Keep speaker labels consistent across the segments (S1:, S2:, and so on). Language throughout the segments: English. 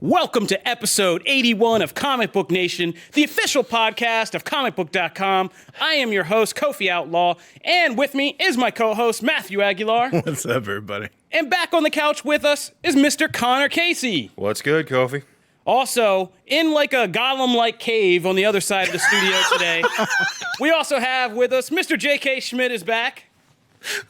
S1: Welcome to episode 81 of Comic Book Nation, the official podcast of Comicbook.com. I am your host, Kofi Outlaw, and with me is my co-host, Matthew Aguilar.
S2: What's up, everybody?
S1: And back on the couch with us is Mr. Connor Casey.
S3: What's good, Kofi?
S1: Also, in like a golem-like cave on the other side of the studio today, we also have with us Mr. J.K. Schmidt is back.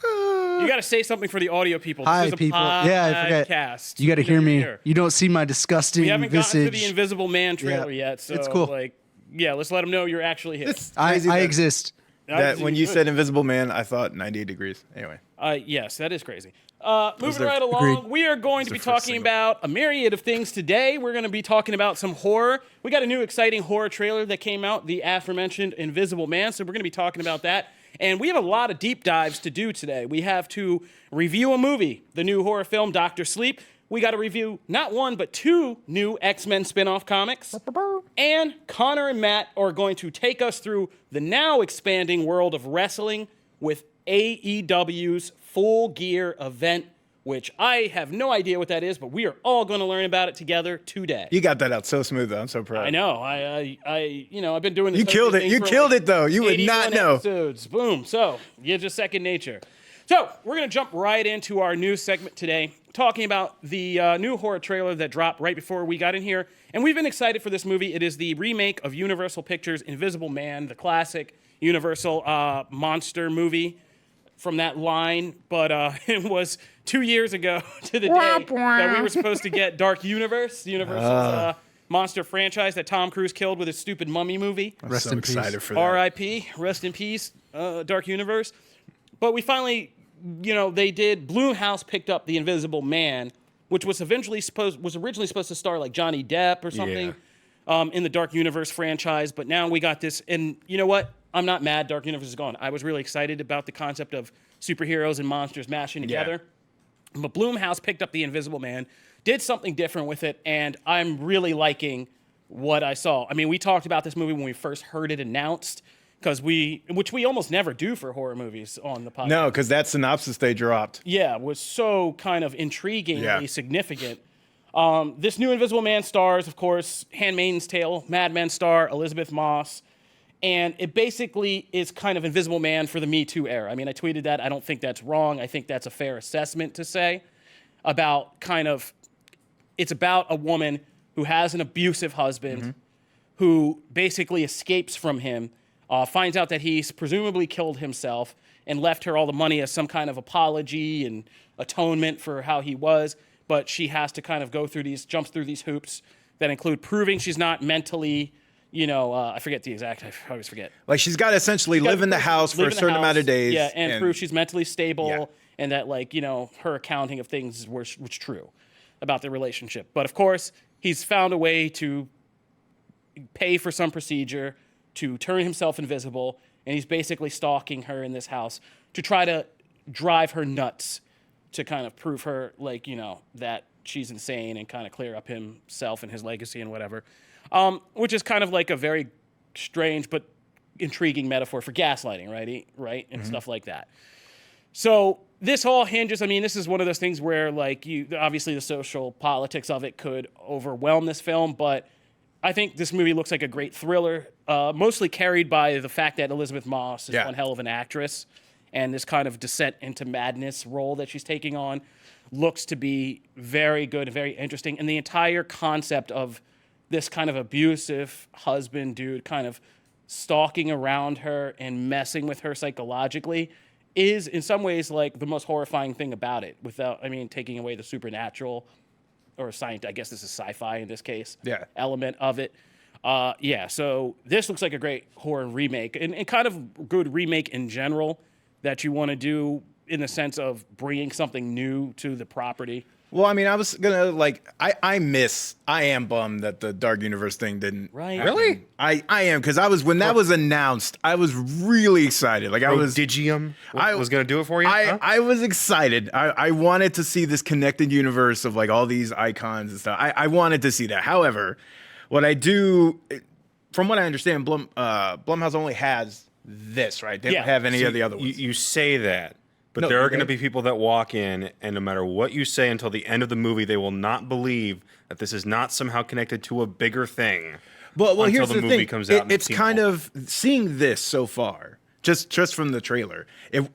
S1: You got to say something for the audio people.
S4: Hi,
S1: this is
S4: people.
S1: A
S4: Yeah, I forget.
S1: podcast.
S4: You got to hear me.
S1: Here.
S4: You don't see my disgusting
S1: We haven't
S4: visage.
S1: gotten to the Invisible Man trailer yet, so
S4: It's cool.
S1: let's let them know you're actually here.
S4: I
S2: Crazy that-
S4: exist.
S2: That when you said Invisible Man, I thought 98 degrees. Anyway.
S1: Yes, that is crazy. Moving
S2: there-
S1: right along,
S4: Agreed.
S1: we are going to be talking about a myriad of things today. We're going to be talking about some horror. We got a new exciting horror trailer that came out, the aforementioned Invisible Man, so we're going to be talking about that. And we have a lot of deep dives to do today. We have to review a movie, the new horror film, Dr. Sleep. We got to review not one, but two new X-Men spin-off comics. And Connor and Matt are going to take us through the now expanding world of wrestling with AEW's Full Gear event, which I have no idea what that is, but we are all going to learn about it together today.
S2: You got that out so smooth, though. I'm so proud.
S1: I know. I've been doing this.
S2: You killed it. You killed it, though. You would not know.
S1: Episodes. Boom. So, you're just second nature. So, we're going to jump right into our news segment today, talking about the new horror trailer that dropped right before we got in here. And we've been excited for this movie. It is the remake of Universal Pictures' Invisible Man, the classic Universal monster movie from that line. But it was 2 years ago to the day that we were supposed to get Dark Universe, Universal's monster franchise that Tom Cruise killed with his stupid Mummy movie.
S2: I'm
S4: Rest
S2: so
S4: in peace.
S2: excited for that.
S1: R.I.P. Rest in peace, Dark Universe. But we finally, they did. Blumhouse picked up the Invisible Man, which was originally supposed to star like Johnny Depp or something in the Dark Universe franchise. But now we got this, and you know what? I'm not mad. Dark Universe is gone. I was really excited about the concept of superheroes and monsters mashing together. But Blumhouse picked up the Invisible Man, did something different with it, and I'm really liking what I saw. I mean, we talked about this movie when we first heard it announced, which we almost never do for horror movies on the podcast.
S2: No, because that synopsis they dropped.
S1: Yeah, was so kind of intriguingly
S2: Yeah.
S1: significant. This new Invisible Man stars, of course, Handmaid's Tale, Mad Men star Elizabeth Moss, and it basically is kind of Invisible Man for the Me Too era. I mean, I tweeted that. I don't think that's wrong. I think that's a fair assessment to say about it's about a woman who has an abusive husband who basically escapes from him, finds out that he's presumably killed himself and left her all the money as some kind of apology and atonement for how he was. But she has to kind of jumps through these hoops that include proving she's not mentally, I forget the exact, I always forget.
S2: Like, she's got to essentially live in the house for a certain amount of days.
S1: Yeah, and prove she's mentally stable
S2: Yeah.
S1: and that, her accounting of things was true about the relationship. But, of course, he's found a way to pay for some procedure to turn himself invisible, and he's basically stalking her in this house to try to drive her nuts to kind of prove her, that she's insane and kind of clear up himself and his legacy and whatever, which is kind of like a very strange but intriguing metaphor for gaslighting, right? And stuff like that. So this all hinges, this is one of those things where, obviously the social politics of it could overwhelm this film, but I think this movie looks like a great thriller, mostly carried by the fact that Elizabeth Moss is one hell of an actress, and this kind of descent into madness role that she's taking on looks to be very good and very interesting. And the entire concept of this kind of abusive husband dude kind of stalking around her and messing with her psychologically is in some ways like the most horrifying thing about it, without, taking away the supernatural or science, I guess this is sci-fi in this case, element of it. So this looks like a great horror remake and kind of good remake in general that you want to do in the sense of bringing something new to the property.
S2: Well, I was going to, I am bummed that the Dark Universe thing didn't happen.
S3: Really?
S2: I am, because when that was announced, I was really excited.
S3: Prodigium was going to do it for you?
S2: I was excited. I wanted to see this connected universe of, all these icons and stuff. I wanted to see that. However, what I do, from what I understand, Blumhouse only has this, right? They don't have any of the other ones.
S3: You say that, but there are going to be people that walk in, and no matter what you say until the end of the movie, they will not believe that this is not somehow connected to a bigger thing.
S2: Well,
S3: until
S2: here's
S3: the
S2: the
S3: movie
S2: thing.
S3: comes out.
S2: It's kind of seeing this so far, just from the trailer.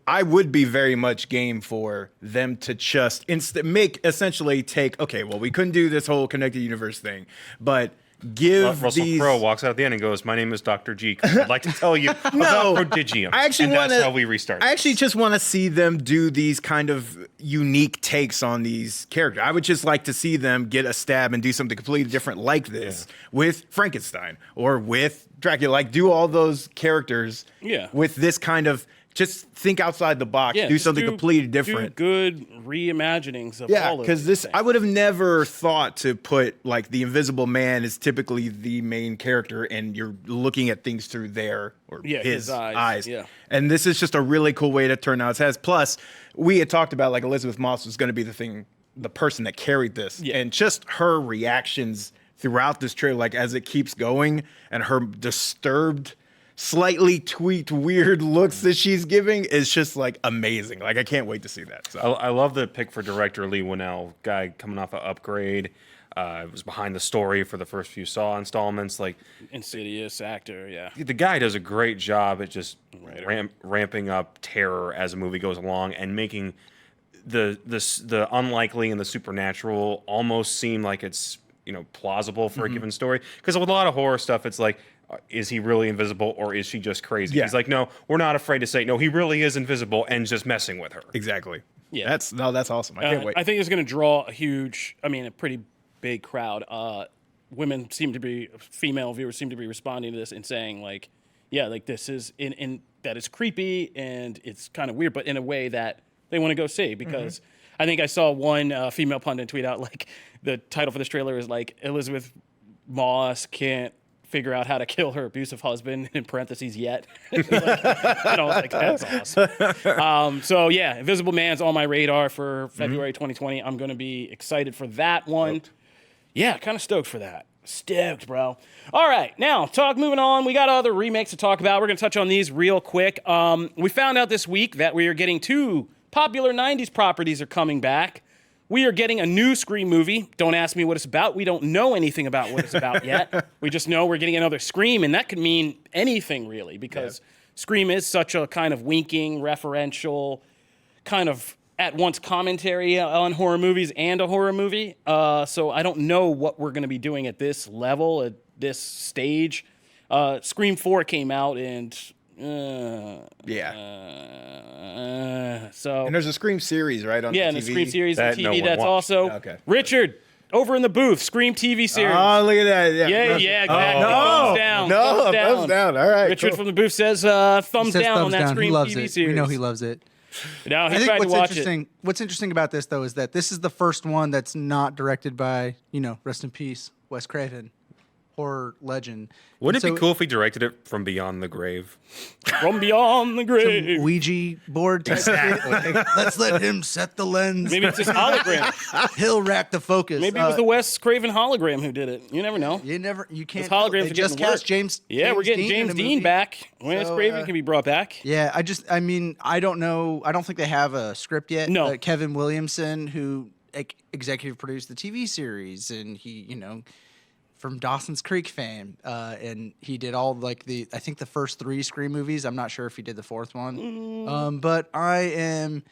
S2: I would be very much game for them to just take. Okay, well, we couldn't do this whole connected universe thing, but give
S3: Russell
S2: these.
S3: Crowe walks out at the end and goes, "My name is Dr. G. I'd like to tell you about Prodigium."
S2: I actually
S3: and
S2: want
S3: that's how we restart.
S2: I actually just want to see them do these kind of unique takes on these characters. I would just like to see them get a stab and do something completely different like this with Frankenstein or with Dracula. Like, do all those characters with this kind of. Just think outside the box. Do something completely different.
S1: Do good reimaginings of all of
S2: because
S1: this.
S2: I would have never thought to put like the Invisible Man is typically the main character, and you're looking at things through his eyes.
S1: Yeah,
S2: and this is just a really cool way to turn out his head. Plus, we had talked about like Elizabeth Moss was going to be the person that carried this, and just her reactions throughout this trailer, like as it keeps going, and her disturbed, slightly tweaked, weird looks that she's giving is just like amazing. Like I can't wait to see that. So
S3: I love the pick for director Lee Winnell, guy coming off of Upgrade. Was behind the story for the first few Saw installments. Like
S1: Insidious actor,
S3: the guy does a great job at just ramping up terror as a movie goes along and making the unlikely and the supernatural almost seem like it's plausible for a given story. Because with a lot of horror stuff, it's like, is he really invisible or is she just crazy? He's like, no, we're not afraid to say, no, he really is invisible and just messing with her.
S2: Exactly.
S1: Yeah.
S2: That's awesome. I can't wait.
S1: I think it's going to draw a pretty big crowd. Female viewers seem to be responding to this and saying like, this is in that it's creepy and it's kind of weird, but in a way that they want to go see because I think I saw one female pundit tweet out like the title for this trailer is like Elizabeth Moss can't figure out how to kill her abusive husband in parentheses yet. That's awesome. So Invisible Man's on my radar for February 2020. I'm going to be excited for that one. Kind of stoked for that. Stoked, bro. All right, now moving on. We got other remakes to talk about. We're going to touch on these real quick. We found out this week that we are getting 2 popular 90s properties are coming back. We are getting a new Scream movie. Don't ask me what it's about. We don't know anything about what it's about yet. We just know we're getting another Scream, and that could mean anything, really, because Scream is such a kind of winking, referential, kind of at once commentary on horror movies and a horror movie. So I don't know what we're going to be doing at this level, at this stage. Scream 4 came out, and...
S2: and there's a Scream series, right? On TV?
S1: And the Scream series on TV.
S3: No one
S1: That's
S3: watched.
S1: also Richard over in the booth. Scream TV series.
S2: Oh, look at that!
S1: Exactly. Thumbs down.
S2: Thumbs down. All right.
S1: Richard from the booth says thumbs down on that Scream TV series.
S4: We know he loves it.
S1: Now he
S4: I think
S1: tried to watch it.
S4: What's interesting about this though is that this is the first one that's not directed by rest in peace Wes Craven, horror legend.
S3: Wouldn't it be cool if he directed it from beyond the grave?
S1: From beyond the grave.
S4: Ouija board type shit. Let's let him set the lens.
S1: Maybe it's his hologram.
S4: He'll rack the focus.
S1: Maybe it was the Wes Craven hologram who did it. You never know.
S4: You can't.
S1: Holograms
S4: They just cast James.
S1: We're getting James Dean back. Wes Craven can be brought back.
S4: Yeah, I don't know. I don't think they have a script yet.
S1: No.
S4: Kevin Williamson, who executive produced the TV series, and he, from Dawson's Creek fame, and he did all I think the first 3 Scream movies. I'm not sure if he did the 4th one, but I'm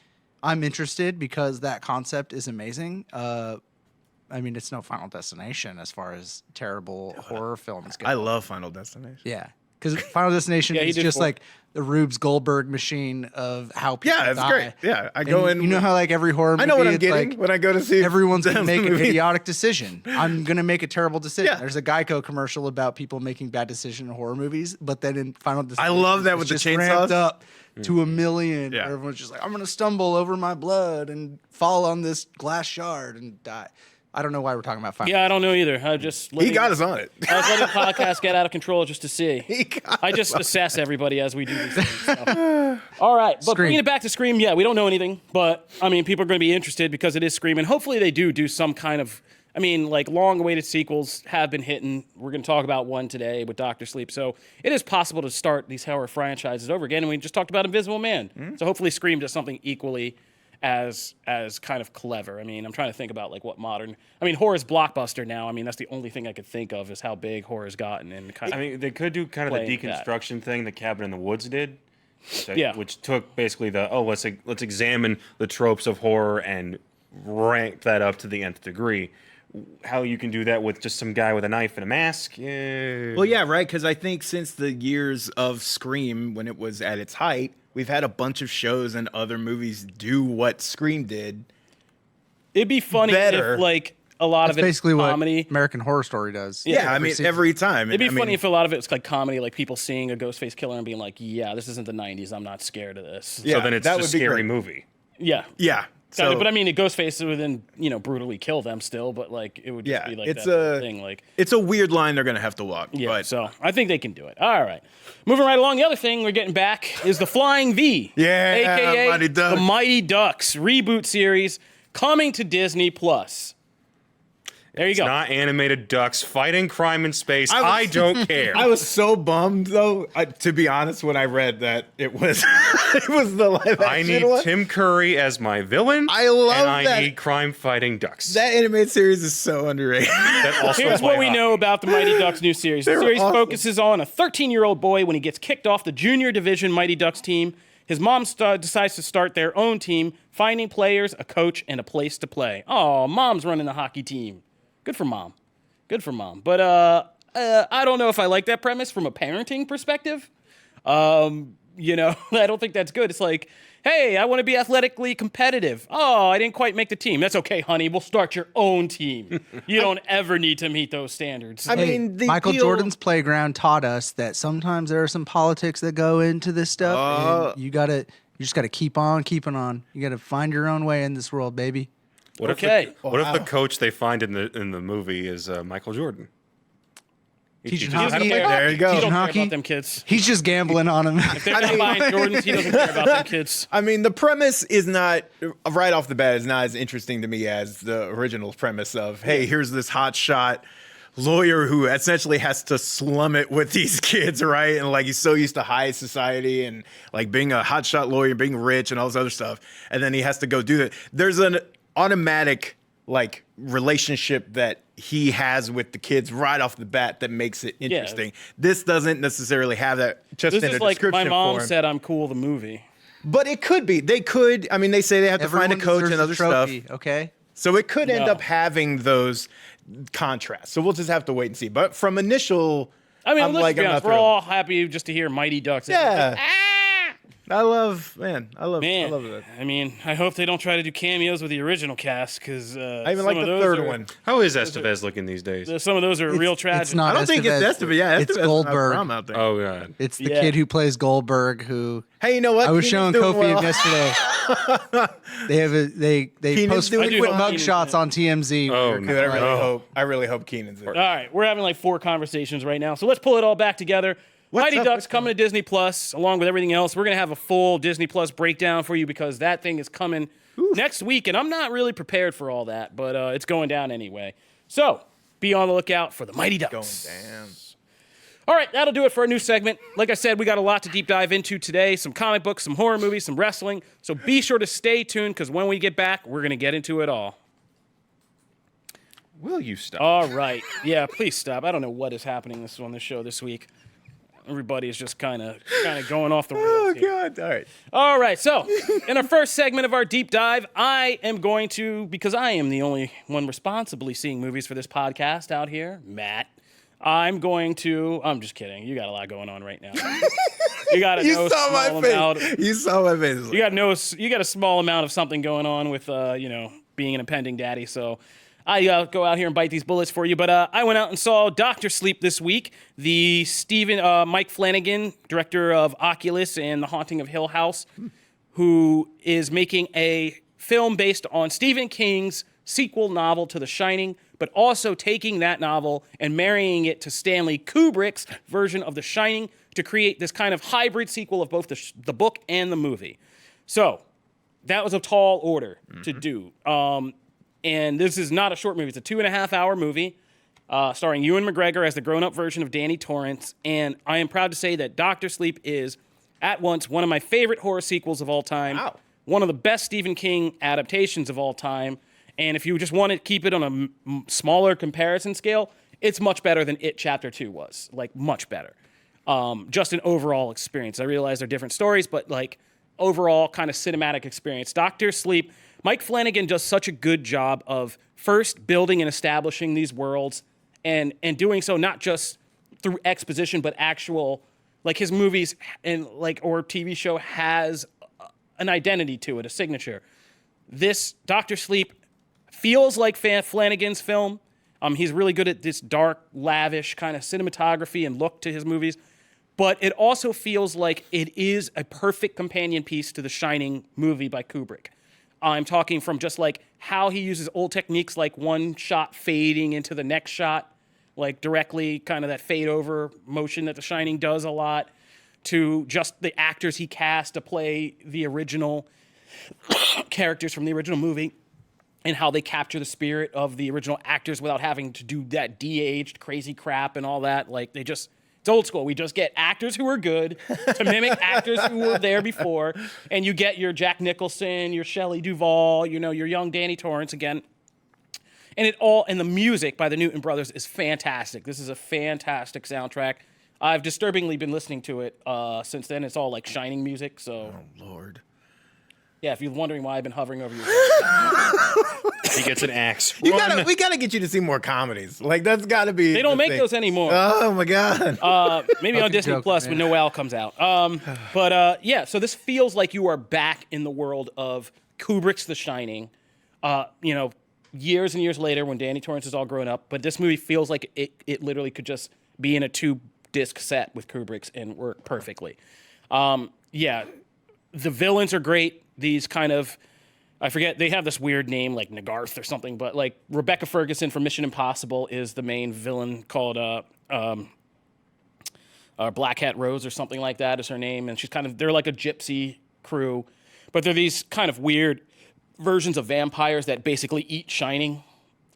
S4: interested because that concept is amazing. It's no Final Destination as far as terrible horror films go.
S2: I love Final Destination.
S4: Yeah, because Final Destination is just like the Rube Goldberg machine of how people die.
S2: Yeah, it's great. Yeah, I go in.
S4: You know how every horror movie,
S2: I know what I'm getting when I go to see.
S4: Everyone's going to make an
S2: movie.
S4: idiotic decision. I'm going to make a terrible decision.
S2: Yeah.
S4: There's a Geico commercial about people making bad decisions in horror movies, but then in Final Destination,
S2: I love that with the
S4: just
S2: chainsaws.
S4: ramped up to 1,000,000.
S2: Yeah.
S4: Everyone's just like, I'm going to stumble over my blood and fall on this glass shard and die. I don't know why we're talking about Final
S1: Yeah, I don't know either.
S2: He got us on it.
S1: I was letting the podcast get out of control just to see. I just assess everybody as we do these things. So. All right, but bringing it back to Scream, we don't know anything, but people are going to be interested because it is Scream, and hopefully they do some kind of. Long-awaited sequels have been hitting. We're going to talk about one today with Dr. Sleep. So it is possible to start these horror franchises over again, and we just talked about Invisible Man. So hopefully Scream does something equally as kind of clever. I mean, I'm trying to think about like what modern. I mean, horror's blockbuster now. I mean, that's the only thing I could think of is how big horror's gotten and kind of.
S3: I mean, they could do kind of the
S1: playing that.
S3: deconstruction thing the Cabin in the Woods did.
S1: Yeah.
S3: Which took basically let's examine the tropes of horror and rank that up to the nth degree. How you can do that with just some guy with a knife and a mask?
S2: Well, yeah, right. Because I think since the years of Scream, when it was at its height, we've had a bunch of shows and other movies do what Scream did.
S1: It'd be funny
S2: better.
S1: if like a lot
S4: That's
S1: of it's
S4: basically
S1: comedy.
S4: what American Horror Story does.
S2: Yeah, I mean, every time.
S1: It'd be
S2: I mean,
S1: funny if a lot of it's like comedy, like people seeing a Ghostface killer and being like, "Yeah, this isn't the '90s. I'm not scared of this."
S2: Yeah,
S3: So then it's
S2: that
S3: a
S2: would be
S3: scary
S2: great.
S3: movie.
S1: Yeah.
S2: Yeah. So,
S1: But I mean, a Ghostface would then brutally kill them still. But like, it would just
S2: yeah,
S1: be like
S2: it's
S1: that whole
S2: a
S1: thing. Like,
S2: it's a weird line they're gonna have to walk.
S1: yeah.
S2: but,
S1: So I think they can do it. All right. Moving right along. The other thing we're getting back is the Flying V.
S2: Yeah,
S1: AKA
S2: Mighty Ducks.
S1: the Mighty Ducks reboot series coming to Disney Plus. There you go.
S3: Not animated ducks fighting crime in space.
S2: I was-
S3: I don't care.
S2: I was so bummed though, to be honest, when I read that it was it was the live action
S3: I need
S2: one.
S3: Tim Curry as my villain.
S2: I love
S3: and I
S2: that.
S3: need crime fighting ducks.
S2: That animated series is so underrated.
S3: That also
S1: Here's
S3: play
S1: what we
S3: hockey.
S1: know about the Mighty Ducks new series. The
S2: They were
S1: series
S2: awesome.
S1: focuses on a 13-year-old boy when he gets kicked off the junior division Mighty Ducks team. His mom decides to start their own team, finding players, a coach, and a place to play. Oh, mom's running the hockey team. Good for mom. Good for mom. But I don't know if I like that premise from a parenting perspective. I don't think that's good. It's like, hey, I want to be athletically competitive. Oh, I didn't quite make the team. That's okay, honey. We'll start your own team. You don't ever need to meat those standards.
S2: I
S4: Hey,
S2: mean, the
S4: Michael
S2: deal-
S4: Jordan's Playground taught us that sometimes there are some politics that go into this stuff. And you just gotta keep on keeping on. You gotta find your own way in this world, baby.
S3: What
S1: Okay.
S3: If the coach they find in the movie is Michael Jordan? He
S4: Teaching
S3: teaches
S4: hockey.
S3: how to play
S2: There you go.
S1: He don't care
S4: hockey?
S1: about them kids.
S4: He's just gambling on him.
S1: If they're not buying Jordans, he doesn't care about them kids.
S2: I mean, the premise is not right off the bat is not as interesting to me as the original premise of, hey, here's this hot shot lawyer who essentially has to slum it with these kids, right? And like he's so used to high society and like being a hotshot lawyer, being rich and all this other stuff, and then he has to go do that. There's an automatic like relationship that he has with the kids right off the bat that makes it interesting. This doesn't necessarily have that just
S1: This
S2: in a
S1: is like
S2: description
S1: my mom
S2: form.
S1: said I'm cool the movie.
S2: But it could be. They could. I mean, they say they have to find a
S4: Everyone
S2: coach
S4: deserves
S2: and
S4: a
S2: other stuff.
S4: trophy, okay?
S2: So it could end
S1: No.
S2: up having those contrasts. So we'll just have to wait and see. But from initial,
S1: I mean,
S2: I'm
S1: let's
S2: like,
S1: be
S2: I'm
S1: honest,
S2: not
S1: we're
S2: thrilled.
S1: all happy just to hear Mighty Ducks.
S2: Yeah.
S1: Ah!
S2: I love that. I love that.
S1: I mean, I hope they don't try to do cameos with the original cast because
S2: I even like the third one.
S3: How is Estevez looking these days?
S1: Some of those are real tragedy.
S4: It's not
S2: I don't think it's
S4: Estevez.
S2: Estevez. Yeah,
S4: It's
S2: Estevez is not a
S4: Goldberg.
S2: problem out there.
S3: Oh god.
S4: It's the
S1: Yeah.
S4: kid who plays Goldberg who
S2: Hey, you know what?
S4: I was
S2: Keenan's
S4: showing
S2: doing
S4: Kofi
S2: well.
S4: yesterday. They
S2: Keenan's
S4: post
S2: doing
S4: frequent
S1: well.
S4: mug shots on TMZ.
S3: Oh,
S2: Dude, I really
S3: no.
S2: hope. I really hope Keenan's in.
S1: All right, we're having like 4 conversations right now, so let's pull it all back together. Mighty
S2: up?
S1: Ducks
S2: What's
S1: coming to Disney Plus, along with everything else. We're gonna have a full Disney Plus breakdown for you because that thing is coming next week, and I'm not really prepared for all that, but it's going down anyway. So be on the lookout for the Mighty Ducks.
S2: Damn.
S1: All right, that'll do it for our new segment. Like I said, we got a lot to deep dive into today. Some comic books, some horror movies, some wrestling. So be sure to stay tuned because when we get back, we're going to get into it all.
S3: Will you stop?
S1: All right. Yeah, please stop. I don't know what is happening on this show this week. Everybody is just kind of going off the rails
S2: Oh
S1: here.
S2: God! All right.
S1: All right, so in our first segment of our deep dive, I am going to, because I am the only one responsibly seeing movies for this podcast out here, Matt, I'm just kidding. You got a lot going on right now. You got to know
S2: You saw
S1: small
S2: my
S1: amount.
S2: face. You saw my face.
S1: You got a small amount of something going on with, being an impending daddy. So I go out here and bite these bullets for you. But I went out and saw Dr. Sleep this week. The Mike Flanagan, director of Oculus and The Haunting of Hill House, who is making a film based on Stephen King's sequel novel to The Shining, but also taking that novel and marrying it to Stanley Kubrick's version of The Shining to create this kind of hybrid sequel of both the book and the movie. So that was a tall order to do. And this is not a short movie. It's a 2.5-hour movie starring Ewan McGregor as the grown-up version of Danny Torrance. And I am proud to say that Dr. Sleep is at once one of my favorite horror sequels of all time.
S2: Wow.
S1: one of the best Stephen King adaptations of all time. And if you just want to keep it on a smaller comparison scale, it's much better than It Chapter 2 was. Like, much better. Just an overall experience. I realize they're different stories, but like overall kind of cinematic experience. Doctor Sleep, Mike Flanagan does such a good job of first building and establishing these worlds and doing so not just through exposition, but actual, like his movies and like, or TV show has an identity to it, a signature. This Doctor Sleep feels like Flanagan's film. He's really good at this dark, lavish kind of cinematography and look to his movies. But it also feels like it is a perfect companion piece to the Shining movie by Kubrick. I'm talking from just like how he uses old techniques like one shot fading into the next shot, like directly kind of that fade over motion that the Shining does a lot, to just the actors he cast to play the original characters from the original movie and how they capture the spirit of the original actors without having to do that de-aged crazy crap and all that. Like they just, it's old school. We just get actors who are good to mimic actors who were there before. And you get your Jack Nicholson, your Shelley Duvall, you know, your young Danny Torrance again. And it all, and the music by the Newton Brothers is fantastic. This is a fantastic soundtrack. I've disturbingly been listening to it since then. It's all like Shining music. So,
S2: Oh, Lord.
S1: yeah, if you're wondering why I've been hovering over your
S3: He gets an axe.
S2: We gotta get you to see more comedies. Like that's gotta be.
S1: They don't
S2: the
S1: make
S2: thing.
S1: those anymore.
S2: Oh my God.
S1: Maybe on
S4: Fucking
S1: Disney
S4: joke,
S1: Plus
S4: man.
S1: when Noel comes out. Yeah, so this feels like you are back in the world of Kubrick's The Shining. You know, years and years later when Danny Torrance is all grown up. But this movie feels like it literally could just be in a 2-disc set with Kubrick's and work perfectly. Yeah, the villains are great. These kind of, I forget, they have this weird name like Nagarth or something, but like Rebecca Ferguson from Mission Impossible is the main villain called Black Hat Rose or something like that is her name. And she's kind of, they're like a gypsy crew, but they're these kind of weird versions of vampires that basically eat Shining.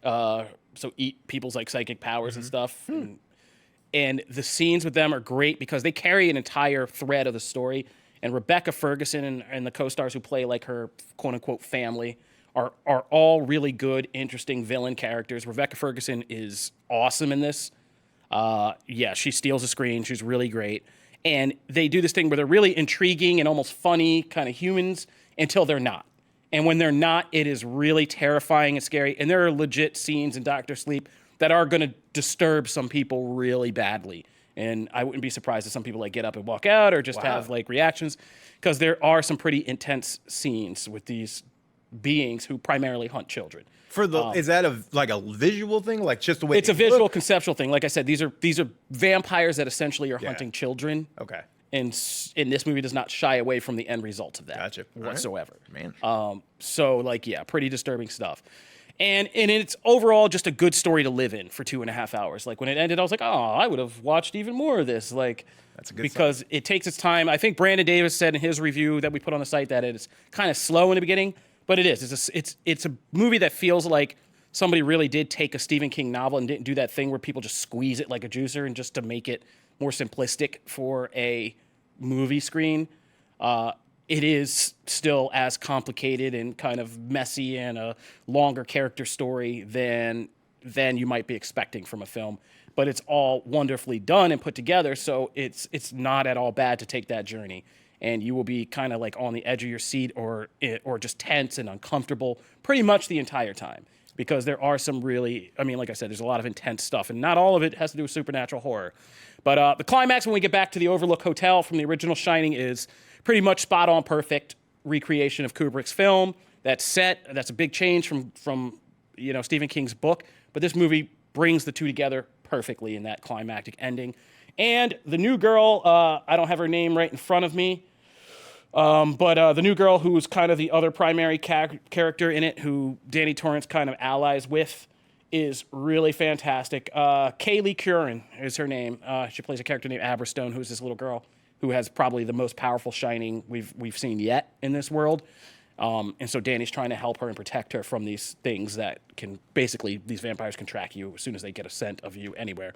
S1: So eat people's like psychic powers and stuff. And the scenes with them are great because they carry an entire thread of the story. And Rebecca Ferguson and the co-stars who play like her quote-unquote family are all really good, interesting villain characters. Rebecca Ferguson is awesome in this. Yeah, she steals the screen. She's really great. And they do this thing where they're really intriguing and almost funny kind of humans until they're not. And when they're not, it is really terrifying and scary. And there are legit scenes in Doctor Sleep that are going to disturb some people really badly. And I wouldn't be surprised if some people like get up and walk out or just have like reactions, because there are some pretty intense scenes with these beings who primarily hunt children.
S2: For the is that like a visual thing, like just the way
S1: It's a
S2: they
S1: visual
S2: look?
S1: conceptual thing. Like I said, these are vampires that essentially are hunting children.
S2: Okay,
S1: And this movie does not shy away from the end result of that
S2: Gotcha. All right.
S1: whatsoever.
S2: Man.
S1: So like, yeah, pretty disturbing stuff. And it's overall just a good story to live in for 2.5 hours. Like when it ended, I was like, oh, I would have watched even more of this. Like,
S2: That's a good
S1: because it takes its time. I think Brandon Davis said in his review that we put on the site that it's kind of slow in the beginning, but it is. It's a movie that feels like somebody really did take a Stephen King novel and didn't do that thing where people just squeeze it like a juicer and just to make it more simplistic for a movie screen. It is still as complicated and kind of messy and a longer character story than you might be expecting from a film. But it's all wonderfully done and put together, so it's not at all bad to take that journey. And you will be kind of like on the edge of your seat or just tense and uncomfortable pretty much the entire time. Because there are some really, I mean, like I said, there's a lot of intense stuff, and not all of it has to do with supernatural horror. But the climax when we get back to the Overlook Hotel from the original Shining is pretty much spot on perfect recreation of Kubrick's film. That's a big change from Stephen King's book, but this movie brings the two together perfectly in that climactic ending. And the new girl, I don't have her name right in front of me, but the new girl who was kind of the other primary character in it, who Danny Torrance kind of allies with, is really fantastic. Kaylee Curran is her name. She plays a character named Aberstone, who's this little girl who has probably the most powerful Shining we've seen yet in this world. And so Danny's trying to help her and protect her from these things that can basically, these vampires can track you as soon as they get a scent of you anywhere.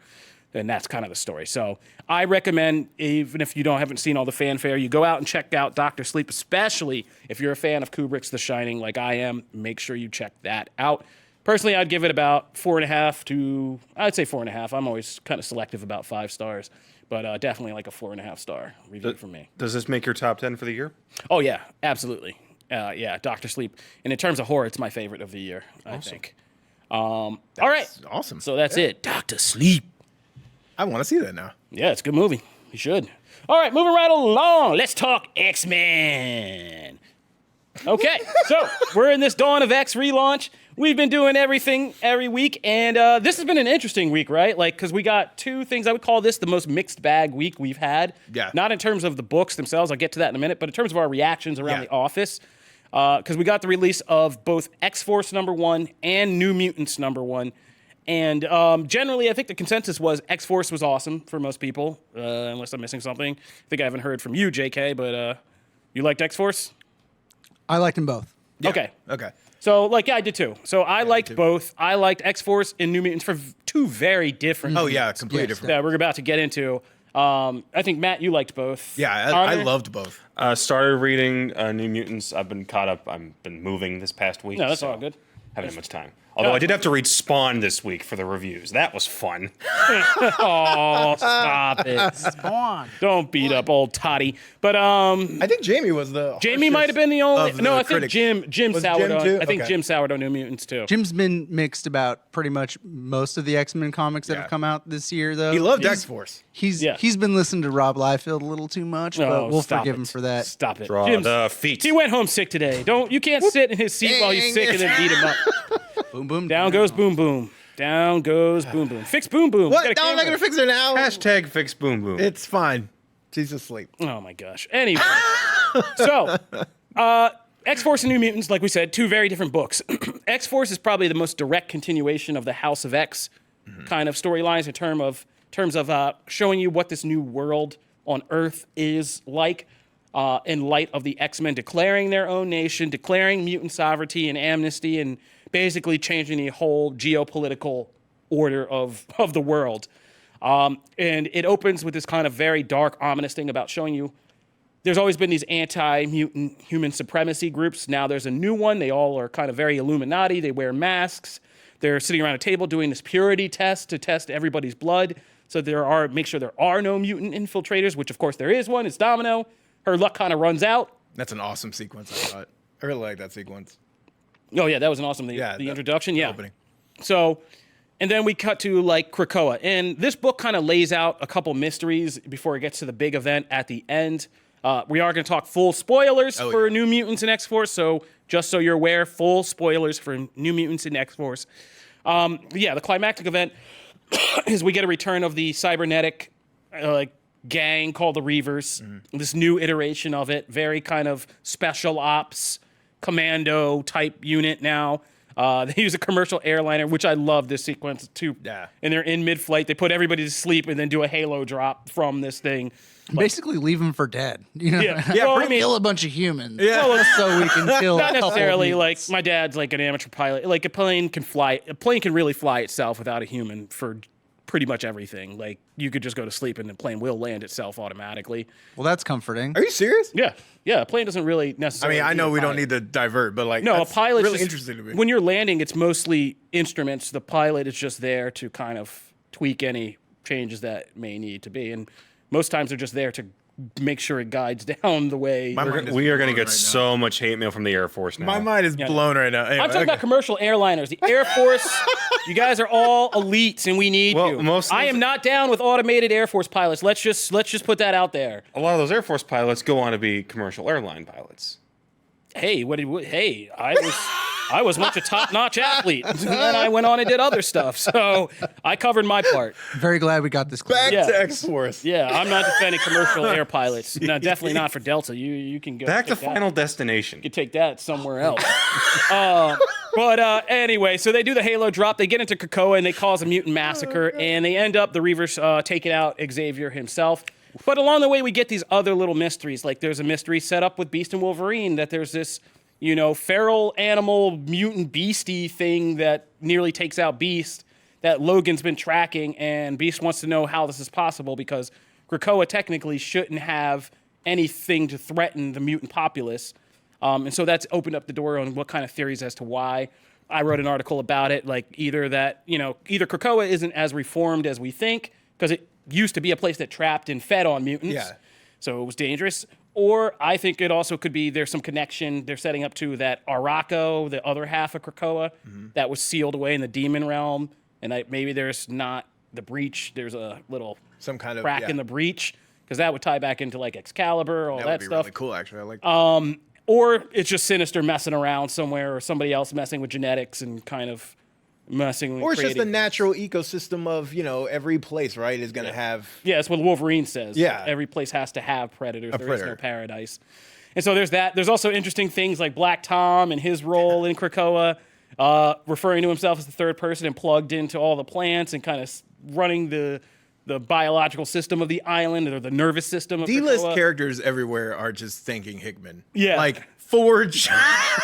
S1: And that's kind of the story. So I recommend, even if you haven't seen all the fanfare, you go out and check out Dr. Sleep, especially if you're a fan of Kubrick's The Shining like I am. Make sure you check that out. Personally, I'd give it about 4.5 to, I'd say 4.5. I'm always kind of selective about 5 stars, but definitely like a 4.5 star review from me.
S3: Does this make your top 10 for the year?
S1: Oh, yeah, absolutely. Yeah, Dr. Sleep. And in terms of horror, it's my favorite of the year, I think. All right.
S2: Awesome.
S1: So that's it. Dr. Sleep.
S2: I want to see that now.
S1: Yeah, it's a good movie. You should. All right, moving right along. Let's talk X-Men. Okay, so we're in this Dawn of X relaunch. We've been doing everything every week, and this has been an interesting week, right? Like, because we got 2 things. I would call this the most mixed bag week we've had.
S2: Yeah.
S1: Not in terms of the books themselves. I'll get to that in a minute, but in terms of our reactions around the office. Because we got the release of both X-Force #1 and New Mutants #1. And generally, I think the consensus was X-Force was awesome for most people, unless I'm missing something. I think I haven't heard from you, JK, but you liked X-Force?
S4: I liked them both.
S2: Yeah.
S1: Okay.
S2: Okay.
S1: So, yeah, I did too. So I liked both. I liked X-Force and New Mutants for 2 very different
S2: Oh, yeah, completely different.
S1: that we're about to get into. I think, Matt, you liked both.
S2: Yeah, I
S1: Connor?
S2: loved both.
S3: Started reading New Mutants. I've been caught up. I've been moving this past week.
S1: No, that's
S3: so
S1: all good.
S3: Haven't had much time. Although I did have to read Spawn this week for the reviews. That was fun.
S1: Oh, stop it.
S4: Spawn.
S1: Don't beat up old Toddy. But
S2: I think Jamie was the
S1: Jamie might have been the only.
S2: of the
S1: No, I think
S2: critics.
S1: Jim
S2: Was
S1: soured
S2: Jim
S1: on.
S2: too?
S1: I think
S2: Okay.
S1: Jim soured on New Mutants too.
S4: Jim's been mixed about pretty much most of the X-Men comics that
S2: Yeah.
S4: have come out this year, though.
S2: He loved X-Force.
S4: He's
S1: Yeah.
S4: he's been listening to Rob Liefeld a little too much, but
S1: Oh,
S4: we'll
S1: stop
S4: forgive
S1: it.
S4: him for that.
S1: Stop it.
S3: Draw
S1: Jim's-
S3: the feet.
S1: He went home sick today. You can't sit in his seat while he's sick and then beat him up.
S4: Boom, boom.
S1: Down goes boom boom. Down goes boom boom. Fix boom boom.
S2: What?
S1: We got a
S2: No, I'm not
S1: camera.
S2: gonna fix it now.
S3: Hashtag fix boom boom.
S2: It's fine. She's asleep.
S1: Oh my gosh. Anyway, so X-Force and New Mutants, like we said, 2 very different books. X-Force is probably the most direct continuation of the House of X kind of storylines in terms of showing you what this new world on Earth is like in light of the X-Men declaring their own nation, declaring mutant sovereignty and amnesty, and basically changing the whole geopolitical order of the world. And it opens with this kind of very dark, ominous thing about showing you there's always been these anti-mutant human supremacy groups. Now there's a new one. They all are kind of very Illuminati. They wear masks. They're sitting around a table doing this purity test to test everybody's blood. So make sure there are no mutant infiltrators, which of course there is one. It's Domino. Her luck kind of runs out.
S2: That's an awesome sequence, I thought. I really like that sequence.
S1: Oh yeah, that was an awesome the introduction. Yeah.
S2: Opening.
S1: So, and then we cut to like Krakoa, and this book kind of lays out a couple mysteries before it gets to the big event at the end. We are going to talk full spoilers for New Mutants and X-Force, so just so you're aware, full spoilers for New Mutants and X-Force. The climactic event is we get a return of the cybernetic gang called the Reavers. This new iteration of it, very kind of special ops, commando type unit now. They use a commercial airliner, which I love this sequence too.
S2: Yeah.
S1: And they're in mid-flight. They put everybody to sleep and then do a halo drop from this thing.
S4: Basically, leave them for dead. You know,
S1: Yeah.
S2: Yeah,
S1: Well,
S2: pretty
S1: I mean,
S4: kill a bunch of humans.
S2: Yeah.
S4: Just so we can kill.
S1: not
S4: a couple
S1: necessarily
S4: of
S1: like
S4: mutants.
S1: my dad's like an amateur pilot. Like a plane can fly. A plane can really fly itself without a human for pretty much everything. Like you could just go to sleep and the plane will land itself automatically.
S4: Well, that's comforting.
S2: Are you serious?
S1: Yeah. A plane doesn't really
S2: I
S1: necessarily.
S2: mean, I
S1: need
S2: know
S1: a
S2: we don't
S1: pilot.
S2: need to divert, but like,
S1: No, a
S2: that's
S1: pilot's
S2: really
S1: just,
S2: interesting to me.
S1: When you're landing, it's mostly instruments. The pilot is just there to kind of tweak any changes that may need to be, and most times they're just there to make sure it guides down the way.
S2: My mind is
S3: We are going to
S2: blown
S3: get
S2: right
S3: so much hate mail from the Air Force now.
S2: now. My mind is blown right now. Anyway,
S1: I'm talking about commercial airliners. The Air Force, you guys are all elites, and we need
S3: Well,
S1: you.
S3: most of
S1: I
S3: those-
S1: am not down with automated Air Force pilots. Let's just put that out there.
S3: A lot of those Air Force pilots go on to be commercial airline pilots.
S1: Hey, I was once a top-notch athlete, and then I went on and did other stuff. So I covered my part.
S4: Very glad we got this clear.
S2: Back
S1: Yeah.
S2: to X-Force.
S1: Yeah, I'm not defending commercial air pilots. No, definitely not for Delta. You can go
S3: Back to
S1: take that.
S3: Final Destination.
S1: You could take that somewhere else. But anyway, so they do the Halo drop. They get into Krakoa and they cause a mutant massacre, and they end up the Reavers taking out Xavier himself. But along the way, we get these other little mysteries. Like there's a mystery set up with Beast and Wolverine that there's this feral animal mutant beastie thing that nearly takes out Beast that Logan's been tracking, and Beast wants to know how this is possible because Krakoa technically shouldn't have anything to threaten the mutant populace. And so that's opened up the door on what kind of theories as to why. I wrote an article about it, like either Krakoa isn't as reformed as we think, because it used to be a place that trapped and fed on mutants.
S2: Yeah.
S1: So it was dangerous. Or I think it also could be there's some connection they're setting up to that Arakko, the other half of Krakoa, that was sealed away in the demon realm. And maybe there's not the breach. There's a little
S2: Some kind of
S1: crack in the breach, because that would tie back into like Excalibur, all
S2: That
S1: that
S2: would be
S1: stuff.
S2: really cool, actually. I like that.
S1: Or it's just Sinister messing around somewhere, or somebody else messing with genetics and kind of messing with
S2: Or it's just the
S1: creating
S2: natural ecosystem of, every place, right, is going to have...
S1: Yeah, that's what Wolverine says.
S2: Yeah.
S1: Every place has to have predators. There is
S2: predator.
S1: no paradise. And so there's that. There's also interesting things like Black Tom and his role in Krakoa, referring to himself as the third person and plugged into all the plants and kind of running the biological system of the island, or the nervous system of
S2: D-list
S1: Krakoa.
S2: characters everywhere are just thanking Hickman.
S1: Yeah.
S2: Like Forge,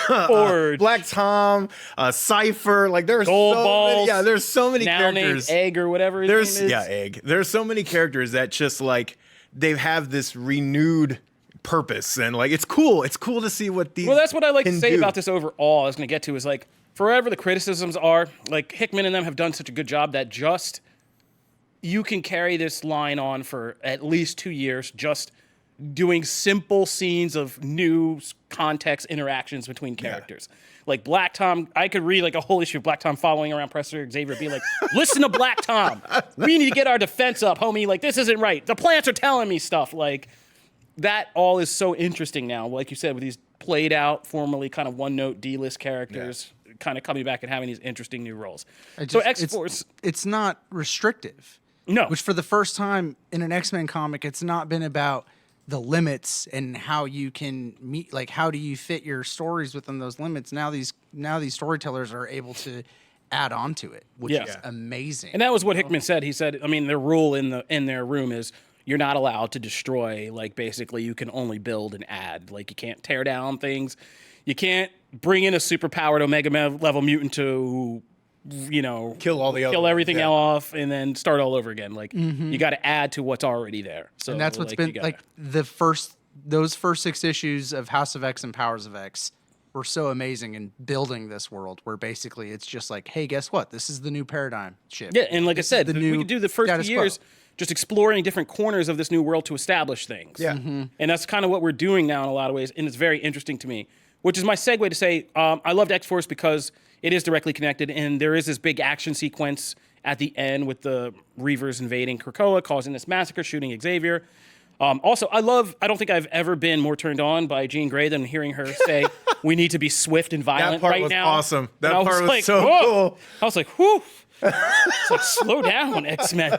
S1: Forge.
S2: Black Tom, Cypher. Like there's
S1: Gold
S2: so
S1: Balls,
S2: many, there's so many
S1: now
S2: characters.
S1: named Egg or whatever his
S2: There's
S1: name is.
S2: Egg. There's so many characters that just like they have this renewed purpose, and like it's cool. It's cool to see what these.
S1: Well, that's what I like to
S2: can
S1: say
S2: do.
S1: about this overall. I was going to get to is like, forever the criticisms are, like Hickman and them have done such a good job that just you can carry this line on for at least 2 years, just doing simple scenes of new context interactions between characters. Like Black Tom, I could read like a whole issue of Black Tom following around Professor Xavier, being like, listen to Black Tom. We need to get our defense up, homie. Like, this isn't right. The plants are telling me stuff. Like, that all is so interesting now. Like you said, with these played out, formerly kind of one-note D-list characters kind of coming back and having these interesting new roles. So X-Force...
S4: It's not restrictive.
S1: No.
S4: Which for the first time in an X-Men comic, it's not been about the limits and how you can meet, like how do you fit your stories within those limits. Now these storytellers are able to add on to it, which is amazing.
S1: And that was what Hickman said. He said, I mean, their rule in their room is you're not allowed to destroy. Like, basically, you can only build and add. Like, you can't tear down things. You can't bring in a superpowered Omega level mutant to,
S2: Kill all the other
S1: kill everything
S2: ones, yeah.
S1: off and then start all over again. Like, you got to add to what's already there. So,
S4: and that's what's been like those first 6 issues of House of X and Powers of X were so amazing in building this world where basically it's just like, hey, guess what? This is the new paradigm shift.
S1: Yeah, and like I said, we
S4: new
S1: could do the first
S4: status
S1: 2
S4: quo.
S1: years just exploring different corners of this new world to establish things.
S2: Yeah.
S1: And that's kind of what we're doing now in a lot of ways, and it's very interesting to me, which is my segue to say I loved X-Force because it is directly connected, and there is this big action sequence at the end with the Reavers invading Krakoa, causing this massacre, shooting Xavier. Also, I don't think I've ever been more turned on by Jean Grey than hearing her say, we need to be swift and violent
S2: part
S1: right
S2: was
S1: now.
S2: awesome. That
S1: And I
S2: part was
S1: like,
S2: so
S1: whoa.
S2: cool.
S1: I was like, whew. It's like, slow down, X-Men.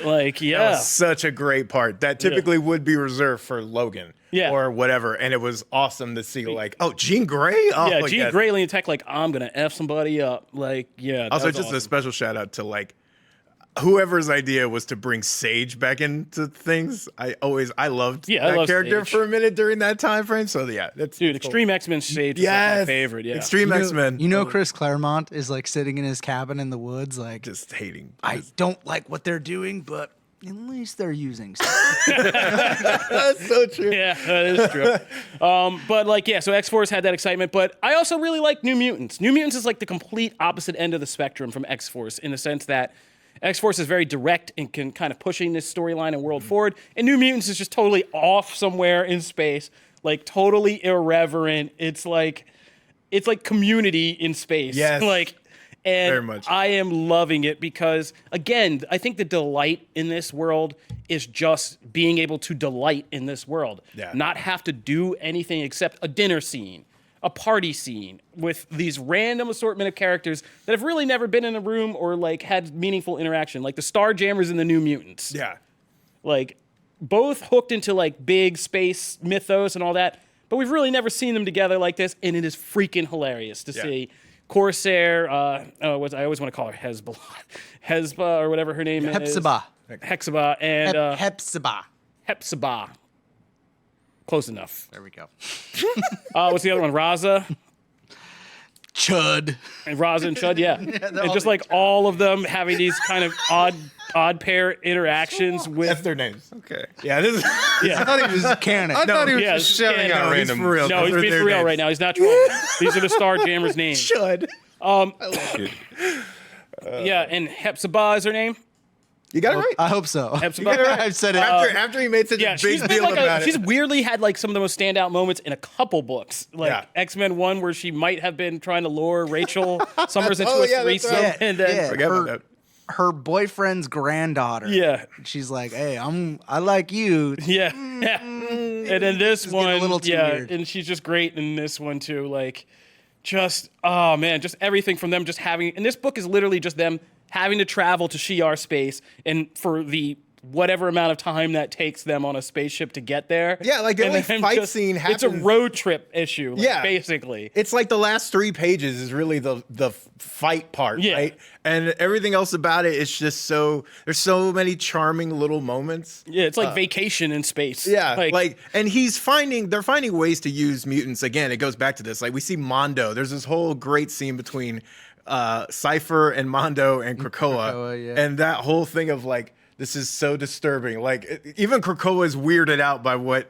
S1: Like,
S2: That was such a great part that typically would be reserved for Logan or whatever. And it was awesome to see, like, oh, Jean Grey? Oh,
S1: Yeah, Jean Grey leading tech, like, I'm going to F somebody up. Like, yeah.
S2: Also, just a special shout out to, like, whoever's idea was to bring Sage back into things. I loved that character
S1: Sage
S2: for a minute during that time frame. So, yeah. That's
S1: Dude,
S2: cool.
S1: Extreme X-Men Sage is like my favorite. Yeah.
S2: Extreme X-Men.
S4: Chris Claremont is like sitting in his cabin in the woods, like,
S2: just hating.
S4: I don't like what they're doing, but at least they're using stuff.
S2: That's so true.
S1: Yeah, that is true. But like, yeah, so X-Force had that excitement, but I also really like New Mutants. New Mutants is like the complete opposite end of the spectrum from X-Force in the sense that X-Force is very direct and can kind of pushing this storyline and world forward, and New Mutants is just totally off somewhere in space, like totally irreverent. It's like Community in space.
S2: Yes.
S1: And
S2: very much.
S1: I am loving it because, again, I think the delight in this world is just being able to delight in this world.
S2: Yeah.
S1: Not have to do anything except a dinner scene, a party scene with these random assortment of characters that have really never been in a room or like had meaningful interaction, like the Starjammers and the New Mutants.
S2: Yeah.
S1: Like, both hooked into like big space mythos and all that, but we've really never seen them together like this, and it is freaking hilarious to see Corsair, what I always want to call her Hezbollah or whatever her name is.
S4: Hepzibah.
S1: Hexaba and
S4: Hepzibah.
S1: Hepzibah. Close enough.
S4: There we go.
S1: What's the other one? Raza.
S4: Chud.
S1: And Raza and Chud, yeah. And just like all of them having these kind of odd pair interactions with.
S2: That's their names. Okay. Yeah, this is.
S4: I thought he was canon.
S2: I thought he was
S1: yeah,
S2: just shouting out
S1: he's
S2: random.
S3: for real.
S1: No, he's
S2: Those are
S1: being
S2: their
S1: for real
S2: names.
S1: right now. He's not trolling. These are the Starjammers' names.
S2: Should.
S1: Yeah, and Hepzibah is her name.
S2: You got it right.
S4: I hope so.
S1: Hepzibah.
S4: I've said it.
S2: After he made such
S1: Yeah,
S2: a
S1: she's
S2: big
S1: been
S2: deal
S1: like
S2: about it.
S1: she's weirdly had like some of the most standout moments in a couple books, like
S2: Yeah.
S1: X-Men 1, where she might have been trying to lure Rachel Summers into
S2: Oh,
S1: a
S2: yeah, that's
S1: threesome,
S2: right.
S1: and then
S2: Forget about that.
S4: her boyfriend's granddaughter.
S1: yeah,
S4: She's like, hey, I like you.
S1: yeah, yeah. And then this
S4: It's getting a
S1: one,
S4: little too
S1: yeah,
S4: weird.
S1: and she's just great in this one too. Like, just oh man, just everything from them just having. And this book is literally just them having to travel to Shi'ar space, and for the whatever amount of time that takes them on a spaceship to get there.
S2: Yeah, like the
S1: And
S2: only
S1: then
S2: fight scene
S1: It's a
S2: happens-
S1: road trip issue. Like,
S2: Yeah.
S1: basically.
S2: It's like the last 3 pages is really the fight part,
S1: Yeah.
S2: right? And everything else about it is just so there's so many charming little moments.
S1: Yeah, it's like vacation in space.
S2: Yeah, like and they're finding ways to use mutants. Again, it goes back to this. Like we see Mondo. There's this whole great scene between Cypher and Mondo and Krakoa.
S4: Krakoa, yeah.
S2: And that whole thing of like, this is so disturbing. Like even Krakoa is weirded out by what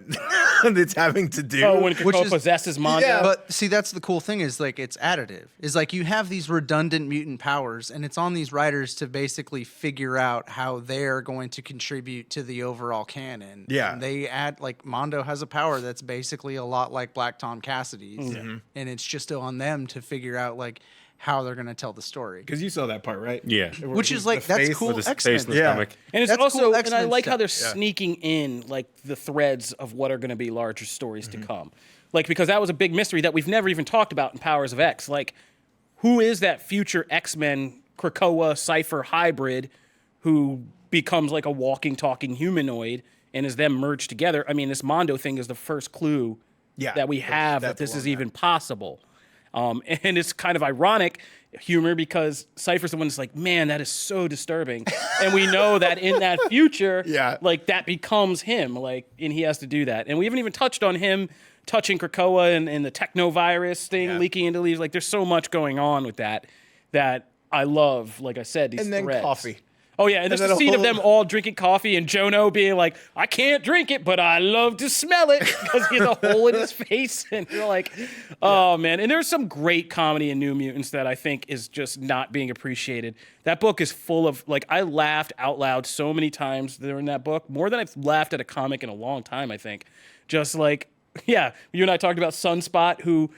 S2: it's having to do.
S1: oh, when
S4: Which
S1: Krakoa
S4: is-
S1: possesses Mondo.
S2: Yeah.
S4: But see, that's the cool thing is like it's additive. Is like you have these redundant mutant powers, and it's on these writers to basically figure out how they're going to contribute to the overall canon.
S2: Yeah.
S4: And they add like Mondo has a power that's basically a lot like Black Tom Cassidy's,
S2: Mm-hmm.
S4: and it's just on them to figure out like how they're going to tell the story.
S2: Because you saw that part, right?
S3: Yeah.
S4: Which is
S2: The
S4: like that's
S2: face
S4: cool.
S3: With his
S4: X-Men.
S3: face in the
S2: Yeah.
S3: stomach.
S1: And it's
S4: That's
S1: also,
S4: cool
S1: and I
S4: X-Men
S1: like how they're
S4: stuff.
S1: sneaking in like the threads of what are going to be larger stories to come. Like, because that was a big mystery that we've never even talked about in Powers of X. Like, who is that future X-Men Krakoa Cypher hybrid who becomes like a walking, talking humanoid and is them merged together? I mean, this Mondo thing is the first clue that we have that this is even possible. And it's kind of ironic humor because Cypher's the one that's like, man, that is so disturbing. And we know that in that future,
S2: Yeah.
S1: like that becomes him, like, and he has to do that. And we haven't even touched on him touching Krakoa and the technovirus thing
S2: Yeah.
S1: leaking into leaves. Like, there's so much going on with that I love, like I said, these
S2: And then
S1: threads.
S2: coffee.
S1: Oh, yeah, and there's
S2: then
S1: a
S2: a
S1: scene of
S2: whole-
S1: them all drinking coffee and Jono being like, I can't drink it, but I love to smell it because he has a hole in his face. And you're like, oh, man. And there's some great comedy in New Mutants that I think is just not being appreciated. That book is full of, like, I laughed out loud so many times during that book, more than I've laughed at a comic in a long time, I think. Just like, yeah, you and I talked about Sunspot, who...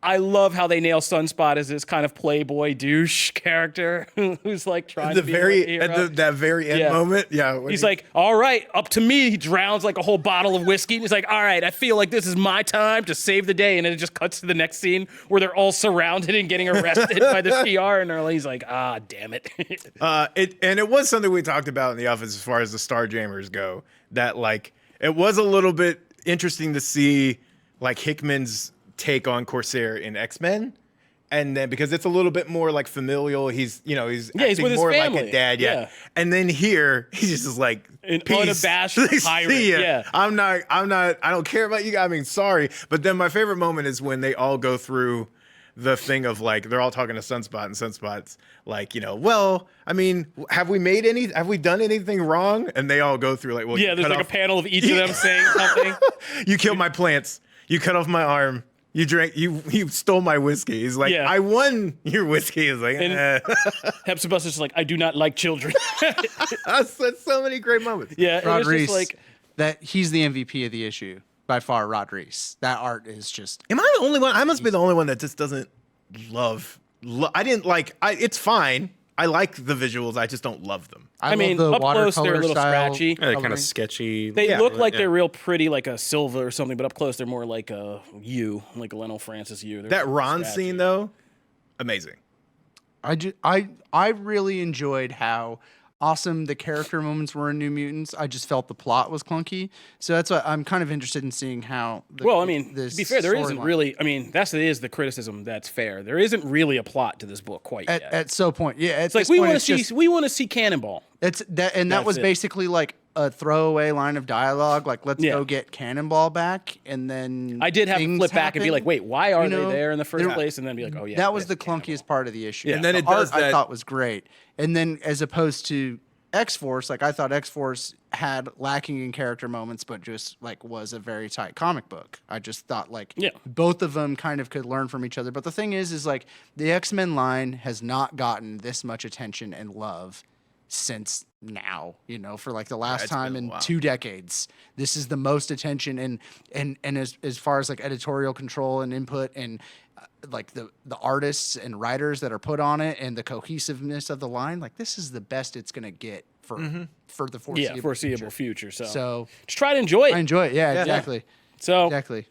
S1: I love how they nail Sunspot as this kind of playboy douche character who's like trying to be like a hero.
S2: That very end
S1: Yeah.
S2: moment. Yeah. when
S1: He's
S2: he-
S1: like, all right, up to me. He drowns like a whole bottle of whiskey. And he's like, all right, I feel like this is my time to save the day. And then it just cuts to the next scene where they're all surrounded and getting arrested by the CR. And he's like, ah, damn it.
S2: it was something we talked about in the office as far as the Starjammers go. That like it was a little bit interesting to see like Hickman's take on Corsair in X-Men. And then because it's a little bit more like familial, he's
S1: he's
S2: acting
S1: with his
S2: more like
S1: family.
S2: a dad,
S1: Yeah.
S2: And then here he's just like
S1: An
S2: peace.
S1: unabashed
S2: See
S1: tyrant,
S2: ya.
S1: yeah.
S2: I don't care about you. I mean, sorry. But then my favorite moment is when they all go through the thing of like they're all talking to Sunspot and Sunspot's like, well, I mean, have we done anything wrong? And they all go through like, well,
S1: Yeah,
S2: you
S1: there's
S2: cut
S1: like a
S2: off-
S1: panel of each of them saying something.
S2: you killed my plants. You cut off my arm. You drank. You stole my whiskey. He's like,
S1: Yeah.
S2: I won your whiskey. He's like,
S1: Hepzibah's just like, I do not like children.
S2: that's so many great moments.
S1: Yeah, it
S4: Rod
S1: was
S4: Reese,
S1: just like,
S4: that he's the MVP of the issue by far. Rod Reese. That art is just
S2: Am I the only one? I must be the only one that just doesn't love. I didn't like. It's fine. I like the visuals. I just don't love them.
S4: I
S1: mean,
S4: love the
S1: up close, they're a
S4: watercolor
S1: little
S4: style
S1: scratchy.
S3: Yeah, they're kind
S4: coloring.
S3: of sketchy.
S1: They look like
S3: yeah.
S1: they're real pretty, like a Silva or something, but up close they're more like a U, like a Lionel Francis U. They're
S2: That Ron
S1: scratchy.
S2: scene though, amazing.
S4: I really enjoyed how awesome the character moments were in New Mutants. I just felt the plot was clunky, so that's why I'm kind of interested in seeing how.
S1: Well, I mean,
S4: this
S1: to be fair, there isn't
S4: storyline-
S1: really. I mean, is the criticism that's fair. There isn't really a plot to this book quite yet.
S4: at so point. Yeah,
S1: it's like we want to see Cannonball.
S4: It's that, and that
S1: That's
S4: was
S1: it.
S4: basically like a throwaway line of dialogue, like let's
S1: Yeah.
S4: go get Cannonball back, and then
S1: I did have to
S4: things
S1: flip back and be
S4: happen.
S1: like, wait, why are
S4: You know,
S1: they there in the first
S4: there-
S1: place? And then be like, oh yeah,
S4: that was
S1: yeah,
S4: the clunkiest part of the issue.
S1: Yeah.
S2: And then
S4: The
S2: it does
S4: art I
S2: that-
S4: thought was great. And then as opposed to X-Force, like I thought X-Force had lacking in character moments, but just like was a very tight comic book. I just thought like
S1: Yeah.
S4: both of them kind of could learn from each other. But the thing is like the X-Men line has not gotten this much attention and love since now, you know, for like the last
S2: it's
S4: time
S2: been a
S4: in
S2: while.
S4: 2 decades. This is the most attention and as far as like editorial control and input and like the artists and writers that are put on it and the cohesiveness of the line, like this is the best it's gonna get for the
S1: foreseeable future. So
S4: So
S1: just try to enjoy it.
S4: I enjoy it. Yeah, exactly.
S1: So
S4: Exactly.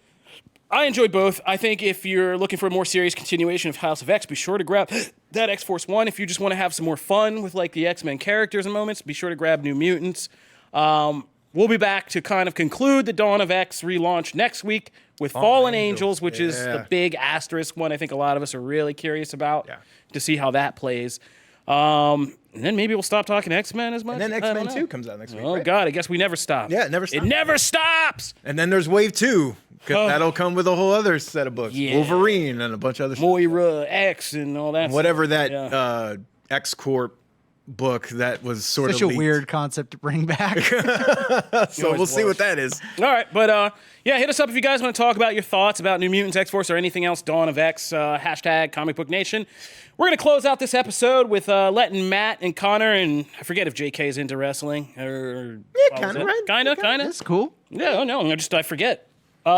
S1: I enjoyed both. I think if you're looking for a more serious continuation of House of X, be sure to grab that X-Force 1. If you just want to have some more fun with like the X-Men characters and moments, be sure to grab New Mutants. We'll be back to kind of conclude the Dawn of X relaunch next week with Fallen Angels, which is the big asterisk one I think a lot of us are really curious about to see how that plays. And then maybe we'll stop talking X-Men as much.
S2: And then
S1: I don't
S2: X-Men
S1: know.
S2: 2 comes out next week.
S1: Oh,
S2: right?
S1: God, I guess we never stop.
S2: Yeah, it never stops.
S1: It never stops!
S2: And then there's Wave 2. 'Cause
S1: Oh.
S2: that'll come with a whole other set of books.
S1: Yeah.
S2: Wolverine and a bunch of other stuff.
S1: Moira X and all that
S2: Whatever
S1: stuff.
S2: that
S1: Yeah.
S2: X-Corp book that was sort
S4: Such
S2: of
S4: a
S2: leaked.
S4: weird concept to bring back.
S2: So we'll see what that is.
S1: All right, but yeah, hit us up if you guys want to talk about your thoughts about New Mutants, X-Force, or anything else, Dawn of X, hashtag Comic Book Nation. We're going to close out this episode with letting Matt and Connor, and I forget if JK is into wrestling, or...
S2: Yeah, kind of, right?
S1: Kind of.
S4: That's cool.
S1: Yeah, no, I forget. You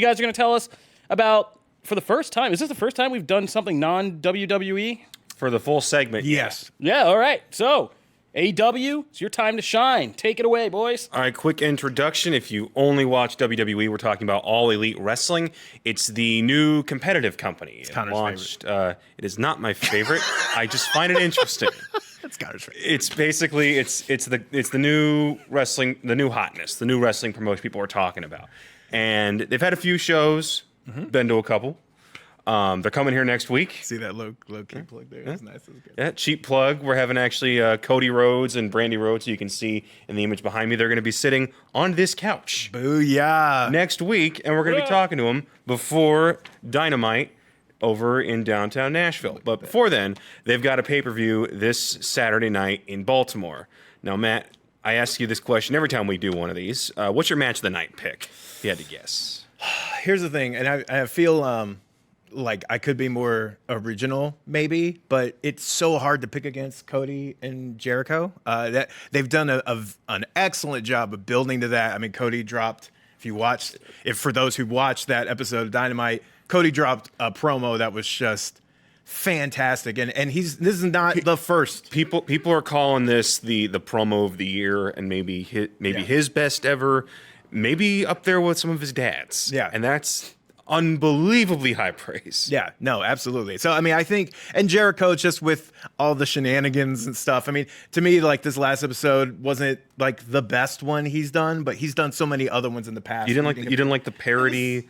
S1: guys are going to tell us about, for the first time, is this the first time we've done something non-WWE?
S3: For the full segment,
S2: Yes.
S1: Yeah, all right. So, AEW, it's your time to shine. Take it away, boys.
S3: All right, quick introduction. If you only watch WWE, we're talking about All Elite Wrestling. It's the new competitive company. It's
S2: Connor's
S3: launched. It is not my favorite. I just find it interesting.
S2: That's Connor's favorite.
S3: It's basically it's the new wrestling, the new hotness, the new wrestling promotion people are talking about. And they've had a few shows, been to a couple. They're coming here next week.
S2: See that low key plug there? That's nice. That's good.
S3: Yeah, cheap plug. We're having actually Cody Rhodes and Brandy Rhodes, so you can see in the image behind me. They're going to be sitting on this couch
S2: Booyah.
S3: next week, and we're going to be talking to them before Dynamite over in downtown Nashville. But before then, they've got a pay-per-view this Saturday night in Baltimore. Now, Matt, I ask you this question every time we do one of these. What's your match of the night pick, if you had to guess?
S2: Here's the thing, and I feel like I could be more original, maybe, but it's so hard to pick against Cody and Jericho. That they've done an excellent job of building to that. I mean, Cody dropped. If for those who watched that episode of Dynamite, Cody dropped a promo that was just fantastic, and this is not the first.
S3: People are calling this the promo of the year, and maybe his best ever, maybe up there with some of his dad's.
S2: Yeah.
S3: And that's unbelievably high praise.
S2: Yeah, no, absolutely. So, I mean, I think, and Jericho, just with all the shenanigans and stuff, I mean, to me, like, this last episode wasn't, like, the best one he's done, but he's done so many other ones in the past.
S3: You didn't like the parody.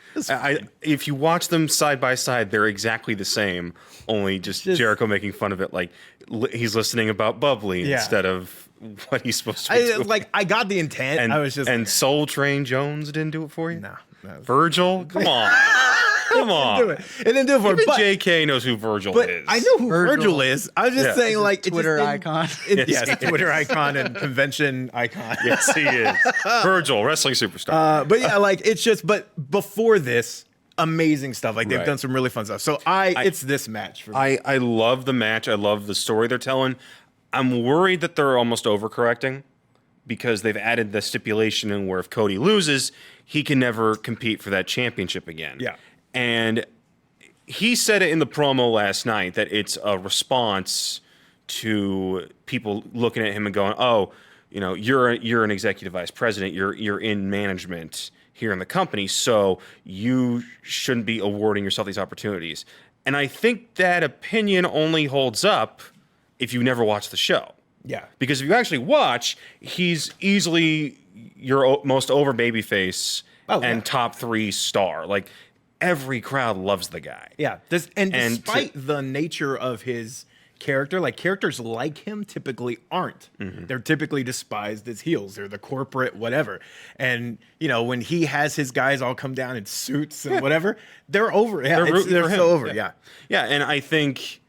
S3: If you watch them side by side, they're exactly the same. Only just Jericho making fun of it, like he's listening about bubbly instead of what he's supposed to be doing.
S2: I got the intent.
S3: And,
S2: I was just
S3: and Soul Train Jones didn't do it for you.
S2: no.
S3: Virgil, come on, come on.
S2: It didn't do it for
S3: Even
S2: me. But,
S3: JK knows who Virgil
S2: but
S3: is.
S2: I know who
S4: Virgil.
S2: Virgil is. I was just saying, like, it
S4: Twitter
S2: just
S4: icon.
S2: Yes, Twitter icon and convention icon.
S3: Yes, he is. Virgil, wrestling superstar.
S2: But yeah, like, it's just, but before this, amazing stuff. Like, they've
S3: Right.
S2: done some really fun stuff. So it's this match for me.
S3: I love the match. I love the story they're telling. I'm worried that they're almost overcorrecting because they've added the stipulation in where if Cody loses, he can never compete for that championship again.
S2: Yeah.
S3: And he said it in the promo last night that it's a response to people looking at him and going, "Oh, you know, you're an executive vice president. You're in management here in the company, so you shouldn't be awarding yourself these opportunities." And I think that opinion only holds up if you never watch the show.
S2: Yeah.
S3: Because if you actually watch, he's easily your most over babyface and top 3 star. Like, every crowd loves the guy.
S2: Yeah.
S3: And
S2: Despite the nature of his character. Like characters like him typically aren't. They're typically despised as heels. They're the corporate whatever. And you know, when he has his guys all come down in suits and whatever, they're over. Yeah, they're so over. Yeah.
S3: Yeah, and I think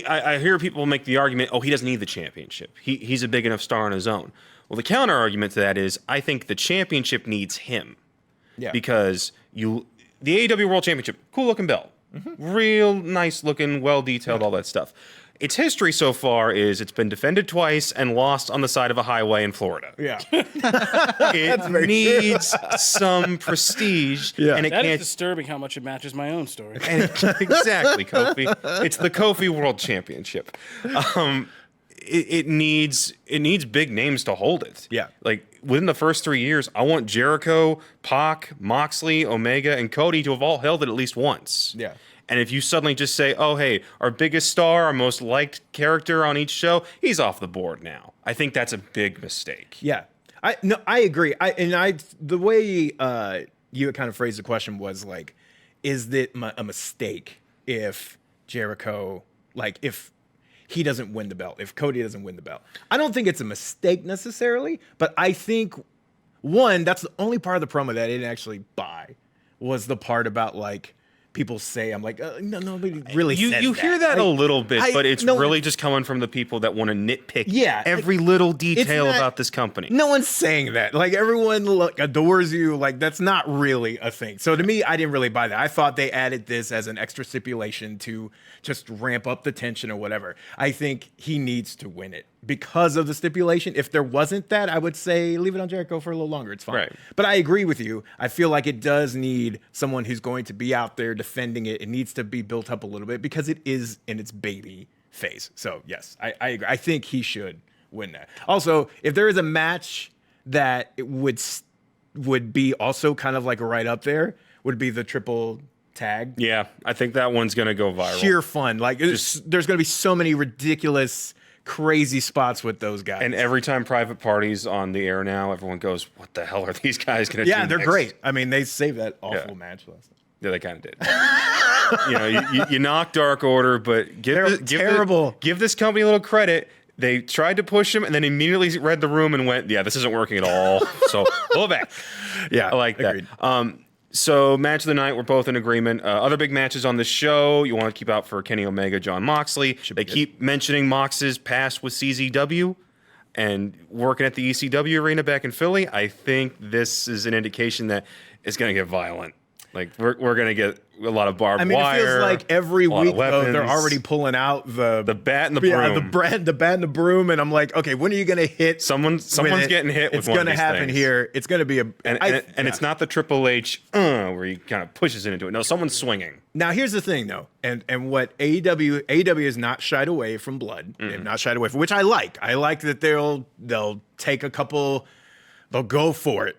S3: I hear people make the argument, oh, he doesn't need the championship. He's a big enough star on his own. Well, the counter argument to that is I think the championship needs him.
S2: Yeah.
S3: Because the AEW World Championship, cool looking belt. Real nice looking, well detailed, all that stuff. Its history so far is it's been defended twice and lost on the side of a highway in Florida.
S2: Yeah.
S3: It needs some prestige, and it
S1: That is
S3: can't.
S1: disturbing how much it matches my own story.
S3: Exactly, Kofi. It's the Kofi World Championship. It needs big names to hold it.
S2: Yeah.
S3: Like within the first 3 years, I want Jericho, Pac, Moxley, Omega, and Cody to have all held it at least once.
S2: Yeah.
S3: And if you suddenly just say, oh, hey, our biggest star, our most liked character on each show, he's off the board now. I think that's a big mistake.
S2: Yeah. I agree. The way you kind of phrased the question was like, is it a mistake if Jericho, like if he doesn't win the belt, if Cody doesn't win the belt? I don't think it's a mistake necessarily, but I think one, that's the only part of the promo that I didn't actually buy was the part about like, people say, I'm like, no, nobody really says
S3: you hear that a little bit, but it's
S2: no,
S3: really just coming from the people that want to nitpick
S2: Yeah,
S3: every little detail
S2: not-
S3: about this company.
S2: No one's saying that. Like everyone adores you. Like that's not really a thing. So to me, I didn't really buy that. I thought they added this as an extra stipulation to just ramp up the tension or whatever. I think he needs to win it because of the stipulation. If there wasn't that, I would say leave it on Jericho for a little longer. It's fine.
S3: Right.
S2: But I agree with you. I feel like it does need someone who's going to be out there defending it. It needs to be built up a little bit because it is in its baby phase. So yes, I agree. I think he should win that. Also, if there is a match that it would be also kind of like right up there, would be the triple tag.
S3: Yeah, I think that one's going to go viral.
S2: Sheer fun. Like there's going to be so many ridiculous, crazy spots with those guys.
S3: And every time Private Party's on the air now, everyone goes, what the hell are these guys going to do
S2: yeah, they're
S3: next?
S2: great. I mean, they saved that awful match last night.
S3: Yeah, they kind of did. You knock Dark Order, but give this company a little credit. They tried to push him and then immediately read the room and went, yeah, this isn't working at all. So pull it back.
S2: Yeah,
S3: I like
S2: agreed.
S3: that. So match of the night, we're both in agreement. Other big matches on the show, you want to keep out for Kenny Omega, John Moxley. They keep mentioning Mox's past with CZW and working at the ECW arena back in Philly. I think this is an indication that it's going to get violent. Like we're going to get a lot of barbed wire.
S2: I mean, it feels like every week though, they're
S3: weapons.
S2: already pulling out the
S3: bat and the broom.
S2: Yeah, the bat and the broom, and I'm like, okay, when are you going to hit?
S3: Someone's getting hit with
S2: it's
S3: one of
S2: gonna
S3: these
S2: happen
S3: things.
S2: here. It's going to be
S3: and it's not the Triple H where he kind of pushes it into it. No, someone's swinging.
S2: Now here's the thing though, and what AEW is not shied away from blood. They've not shied away from, which I like. I like that they'll take a couple, they'll go for it.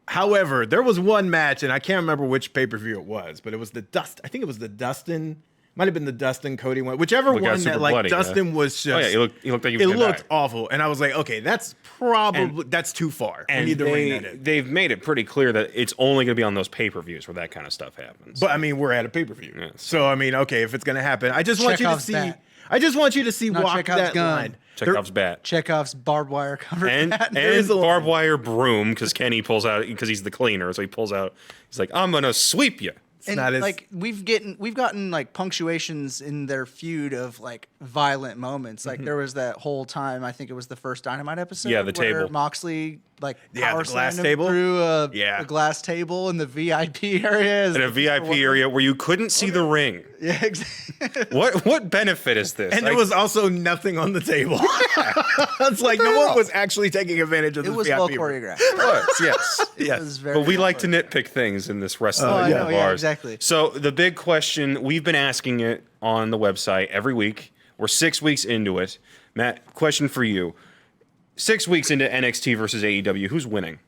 S2: However, there was one match, and I can't remember which pay-per-view it was, but it was I think it was the Dustin. Might have been the Dustin Cody one, whichever
S3: It got
S2: one
S3: super
S2: that like
S3: bloody,
S2: Dustin was just.
S3: Oh yeah, he looked like he was
S2: It
S3: gonna
S2: looked
S3: die.
S2: awful, and I was like, okay, that's probably that's too far. We need to rein that in.
S3: They've made it pretty clear that it's only going to be on those pay-per-views where that kind of stuff happens.
S2: But I mean, we're at a pay-per-view,
S3: Yeah.
S2: so I mean, okay, if it's gonna happen, I just want you to
S4: Chekhov's
S2: see.
S4: bat.
S2: I just want you to see
S4: Not
S2: walk
S4: Chekhov's
S2: that
S4: gun.
S2: line.
S3: Chekhov's bat.
S4: Chekhov's barbed wire covered
S3: And
S4: bat.
S2: is a line.
S3: barbed wire broom because Kenny pulls out because he's the cleaner, so he pulls out. He's like, "I'm gonna sweep you."
S4: And
S2: not as-
S4: like we've gotten like punctuations in their feud of like violent moments. Like there was that whole time, I think it was the first Dynamite episode.
S3: Yeah, the
S4: where
S3: table.
S4: Moxley like
S2: Yeah,
S4: power
S2: the glass
S4: slammed him
S2: table.
S4: through a glass table in the VIP area.
S3: In a VIP area where you couldn't see the ring.
S4: Yeah, exactly.
S3: What benefit is this?
S2: And
S3: Like,
S2: there was also nothing on the table. It's like no one was actually taking advantage of
S4: It
S2: the
S4: was
S2: VIP.
S4: well
S2: room.
S4: choreographed.
S3: it was, yes.
S2: Yes.
S4: It was very
S3: But we
S4: well
S3: like to nitpick things in this wrestling
S4: I
S3: of
S4: know, yeah,
S3: ours.
S4: exactly.
S3: So the big question, we've been asking it on the website every week. We're 6 weeks into it. Matt, question for you. 6 weeks into NXT versus AEW, who's winning?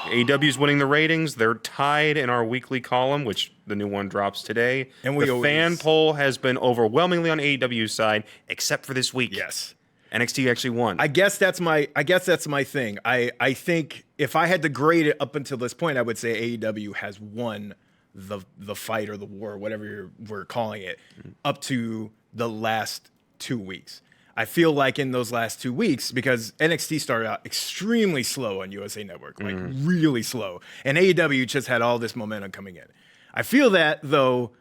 S3: AEW's winning the ratings. They're tied in our weekly column, which the new one drops today.
S2: And we
S3: the
S2: always-
S3: fan poll has been overwhelmingly on AEW's side, except for this week.
S2: Yes.
S3: NXT actually won.
S2: I guess that's my thing. I think if I had to grade it up until this point, I would say AEW has won the fight or the war, whatever we're calling it, up to the last 2 weeks. I feel like in those last 2 weeks, because NXT started out extremely slow on USA Network, like really slow, and AEW just had all this momentum coming in. I feel that, though,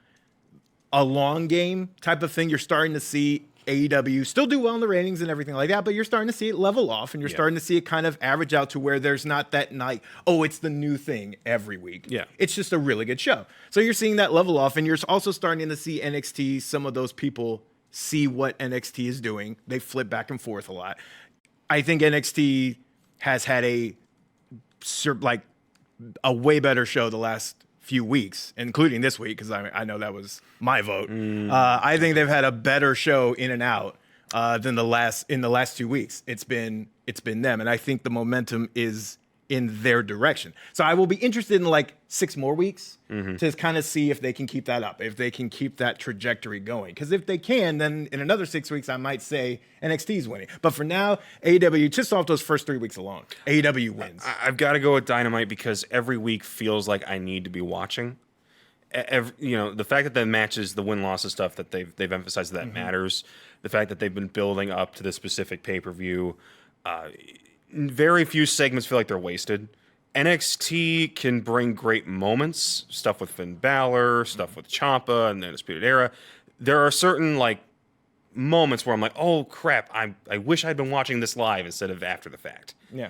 S2: a long game type of thing, you're starting to see AEW still do well in the ratings and everything like that, but you're starting to see it level off, and you're starting to see it kind of average out to where there's not that night, oh, it's the new thing every week.
S3: Yeah.
S2: It's just a really good show. So you're seeing that level off, and you're also starting to see NXT, some of those people see what NXT is doing. They flip back and forth a lot. I think NXT has had a way better show the last few weeks, including this week, because I know that was my vote. I think they've had a better show in and out than in the last 2 weeks. It's been them, and I think the momentum is in their direction. So I will be interested in like 6 more weeks to kind of see if they can keep that up, if they can keep that trajectory going. Because if they can, then in another 6 weeks, I might say NXT's winning. But for now, AEW, just off those first 3 weeks alone, AEW wins.
S3: I've got to go with Dynamite because every week feels like I need to be watching. The fact that the matches, the win-losses stuff that they've emphasized that matters. The fact that they've been building up to this specific pay-per-view. Very few segments feel like they're wasted. NXT can bring great moments, stuff with Finn Balor, stuff with Ciampa, and the Undisputed Era. There are certain like moments where I'm like, oh crap, I wish I'd been watching this live instead of after the fact.
S2: Yeah.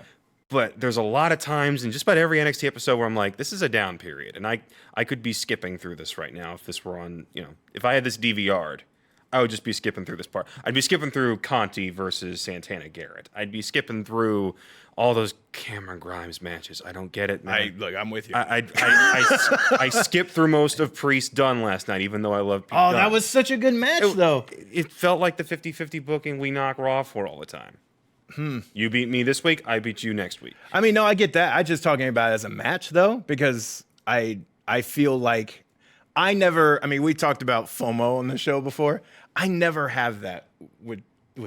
S3: But there's a lot of times in just about every NXT episode where I'm like, this is a down period, and I could be skipping through this right now if this were on, if I had this DVR'd. I would just be skipping through this part. I'd be skipping through Conti versus Santana Garrett. I'd be skipping through all those Cameron Grimes matches. I don't get it, man.
S2: I'm with you.
S3: I skipped through most of Priest Dunn last night, even though I love Pete Dunne.
S2: That was such a good match, though.
S3: It felt like the 50-50 booking we knock Raw for all the time. You beat me this week, I beat you next week.
S2: I mean, no, I get that. I'm just talking about it as a match, though, because I feel like we talked about FOMO on the show before. I never have that with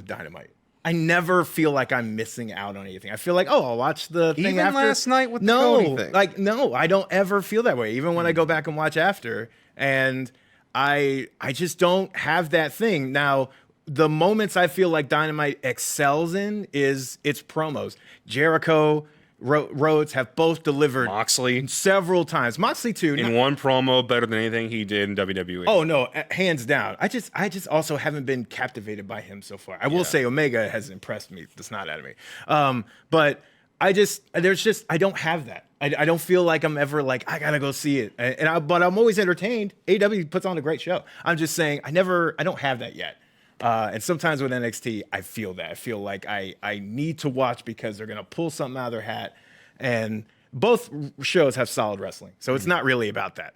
S2: Dynamite. I never feel like I'm missing out on anything. I feel like, I'll watch the thing
S3: Even
S2: after.
S3: last night with the Cody thing.
S2: No, I don't ever feel that way. Even when I go back and watch after, and I just don't have that thing. Now, the moments I feel like Dynamite excels in is its promos. Jericho, Rhodes have both delivered
S3: Moxley
S2: several times. Moxley too.
S3: In one promo, better than anything he did in WWE.
S2: Oh no, hands down. I just also haven't been captivated by him so far. I will say Omega has impressed me the snot out of me. But I don't have that. I don't feel like I'm ever like I gotta go see it. But I'm always entertained. AEW puts on a great show. I'm just saying I don't have that yet. And sometimes with NXT, I feel that. I feel like I need to watch because they're going to pull something out of their hat. And both shows have solid wrestling. So it's not really about that.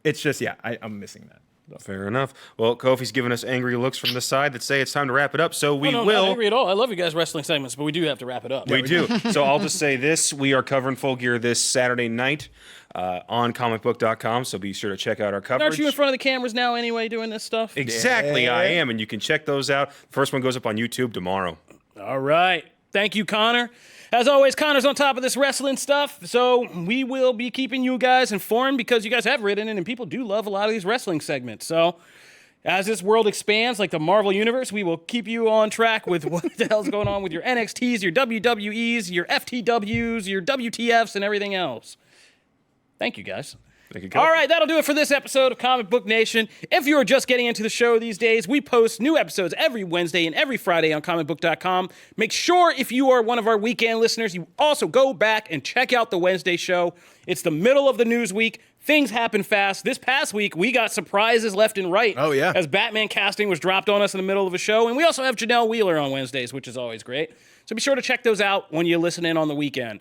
S2: It's just, I'm missing that.
S3: Fair enough. Well, Kofi's giving us angry looks from the side that say it's time to wrap it up. So we
S1: No,
S3: will.
S1: not angry at all. I love you guys' wrestling segments, but we do have to wrap it up.
S3: We do. So I'll just say this. We are covering Full Gear this Saturday night on Comicbook.com. So be sure to check out our coverage.
S1: Aren't you in front of the cameras now anyway doing this stuff?
S3: Exactly, I am. And you can check those out. First one goes up on YouTube tomorrow.
S1: All right. Thank you, Connor. As always, Connor's on top of this wrestling stuff, so we will be keeping you guys informed because you guys have written in and people do love a lot of these wrestling segments. So as this world expands, like the Marvel Universe, we will keep you on track with what the hell's going on with your NXTs, your WWEs, your FTWs, your WTFs, and everything else. Thank you, guys.
S3: Thank you, Kofi.
S1: All right, that'll do it for this episode of Comic Book Nation. If you are just getting into the show these days, we post new episodes every Wednesday and every Friday on Comicbook.com. Make sure if you are one of our weekend listeners, you also go back and check out the Wednesday show. It's the middle of the news week. Things happen fast. This past week, we got surprises left and right.
S2: Oh, yeah.
S1: As Batman casting was dropped on us in the middle of a show. And we also have Janelle Wheeler on Wednesdays, which is always great. So be sure to check those out when you listen in on the weekend.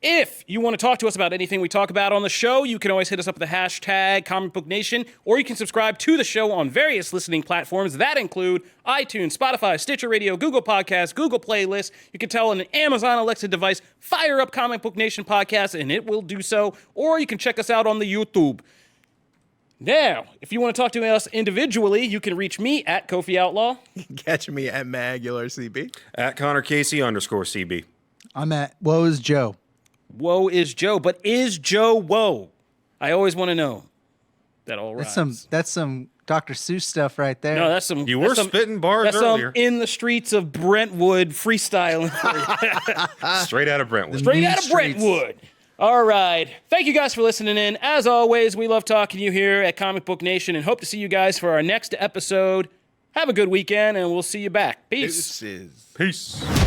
S1: If you want to talk to us about anything we talk about on the show, you can always hit us up with the hashtag Comic Book Nation, or you can subscribe to the show on various listening platforms that include iTunes, Spotify, Stitcher Radio, Google Podcasts, Google Playlists. You can tell on an Amazon Alexa device, fire up Comic Book Nation podcast, and it will do so. Or you can check us out on the YouTube. Now, if you want to talk to us individually, you can reach me at Kofi Outlaw.
S2: Catch me at Magular CB.
S3: At Connor Casey _CB.
S4: I'm at Woe is Joe.
S1: Woe is Joe, but is Joe woe? I always want to know. that all rhymes.
S4: That's some Dr. Seuss stuff right there.
S1: No, that's some.
S3: You
S1: that's
S3: were
S1: some,
S3: spitting bars
S1: That's
S3: earlier.
S1: some in the streets of Brentwood freestyling.
S3: Straight out of Brentwood.
S1: Straight
S4: Mean
S1: out of
S4: streets.
S1: Brentwood. All right. Thank you guys for listening in. As always, we love talking to you here at Comic Book Nation and hope to see you guys for our next episode. Have a good weekend, and we'll see you back. Peace.
S2: This is
S3: Peace.